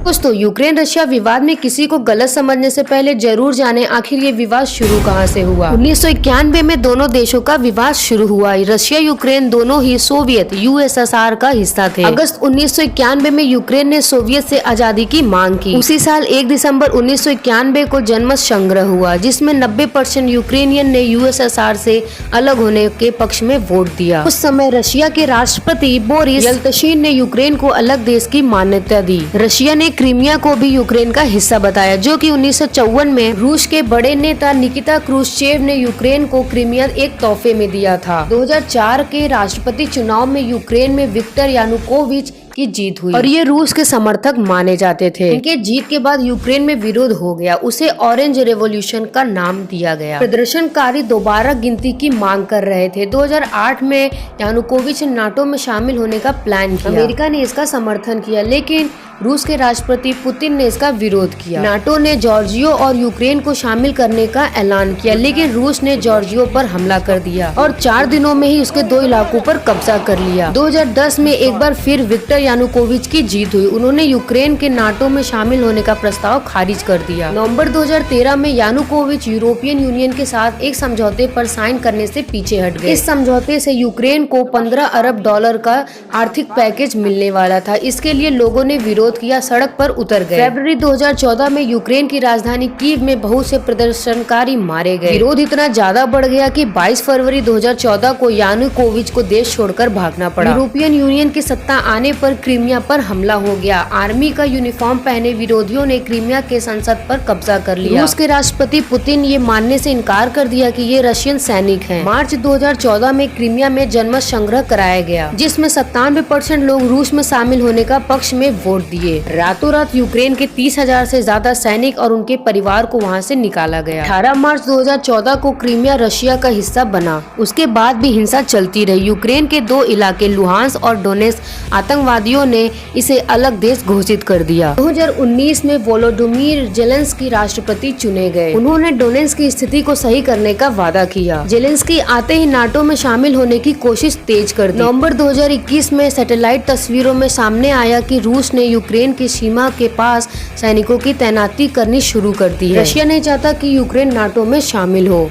दोस्तों, Ukraine Russia विवाद में किसी को गलत समझने से पहले जरूर जाने आखिर ये विवाद शुरू कहां से हुआ। 1991 में दोनों देशों का विवाद शुरू हुआ। रशिया यूक्रेन दोनों ही सोवियत यूएसएसआर का हिस्सा थे। अगस्त 1991 में यूक्रेन ने सोवियत से आजादी की मांग की। उसी साल 1 दिसंबर 1991 को जनमत संग्रह हुआ, जिसमें 90% यूक्रेनियन ने यूएसएसआर से अलग होने के पक्ष में वोट दिया। उस समय रशिया के राष्ट्रपति बोरिस येल्त्सिन ने यूक्रेन को अलग देश की मान्यता दी। रशिया ने क्रीमिया को भी यूक्रेन का हिस्सा बताया, जो कि 1954 में रूस के बड़े नेता निकिता क्रुश्चेव ने यूक्रेन को क्रीमिया एक तोहफे में दिया था। 2004 के राष्ट्रपति चुनाव में यूक्रेन में विक्टर यानुकोविच की जीत हुई और ये रूस के समर्थक माने जाते थे। इनके जीत के बाद यूक्रेन में विरोध हो गया। उसे ऑरेंज रेवोल्यूशन का नाम दिया गया। प्रदर्शनकारी दोबारा गिनती की मांग कर रहे थे। 2008 में यानुकोविच ने नाटो में शामिल होने का प्लान किया। अमेरिका ने इसका समर्थन किया, लेकिन रूस के राष्ट्रपति पुतिन ने इसका विरोध किया। नाटो ने जॉर्जियो और यूक्रेन को शामिल करने का ऐलान किया, लेकिन रूस ने जॉर्जियो पर हमला कर दिया और 4 दिनों में ही उसके 2 इलाकों पर कब्जा कर लिया। 2010 में एक बार फिर विक्टर यानुकोविच की जीत हुई। उन्होंने यूक्रेन के नाटो में शामिल होने का प्रस्ताव खारिज कर दिया। नवंबर 2013 में यानुकोविच यूरोपियन यूनियन के साथ एक समझौते पर साइन करने से पीछे हट गए। इस समझौते से यूक्रेन को $15 अरब का आर्थिक पैकेज मिलने वाला था। इसके लिए लोगों ने विरोध किया, सड़क पर उतर गए। फरवरी 2014 में यूक्रेन की राजधानी कीव में बहुत से प्रदर्शनकारी मारे गए। विरोध इतना ज्यादा बढ़ गया कि 22 फरवरी 2014 को यानुकोविच को देश छोड़कर भागना पड़ा। यूरोपियन यूनियन की सत्ता आने पर क्रीमिया पर हमला हो गया। आर्मी का यूनिफॉर्म पहने विरोधियों ने क्रीमिया के संसद पर कब्जा कर लिया। रूस के राष्ट्रपति पुतिन ये मानने से इनकार कर दिया कि ये रशियन सैनिक हैं। मार्च 2014 में क्रीमिया में जनमत संग्रह कराया गया, जिसमें 97% लोग रूस में शामिल होने का पक्ष में वोट दिए। रातों रात यूक्रेन के 30,000 से ज्यादा सैनिक और उनके परिवार को वहां से निकाला गया। 18 मार्च 2014 को क्रीमिया रशिया का हिस्सा बना। उसके बाद भी हिंसा चलती रही। यूक्रेन के 2 इलाके लुहांस्क और डोनेट्स्क आतंकवादियों ने इसे अलग देश घोषित कर दिया। 2019 में वोलोडिमिर जेलेंस्की राष्ट्रपति चुने गए। उन्होंने डोनेट्स्क की स्थिति को सही करने का वादा किया। जेलेंस्की आते ही नाटो में शामिल होने की कोशिश तेज कर दी। नवंबर 2021 में सैटेलाइट तस्वीरों में सामने आया कि रूस ने यूक्रेन की सीमा के पास सैनिकों की तैनाती करनी शुरू कर दी है। रशिया नहीं चाहता कि यूक्रेन नाटो में शामिल हो।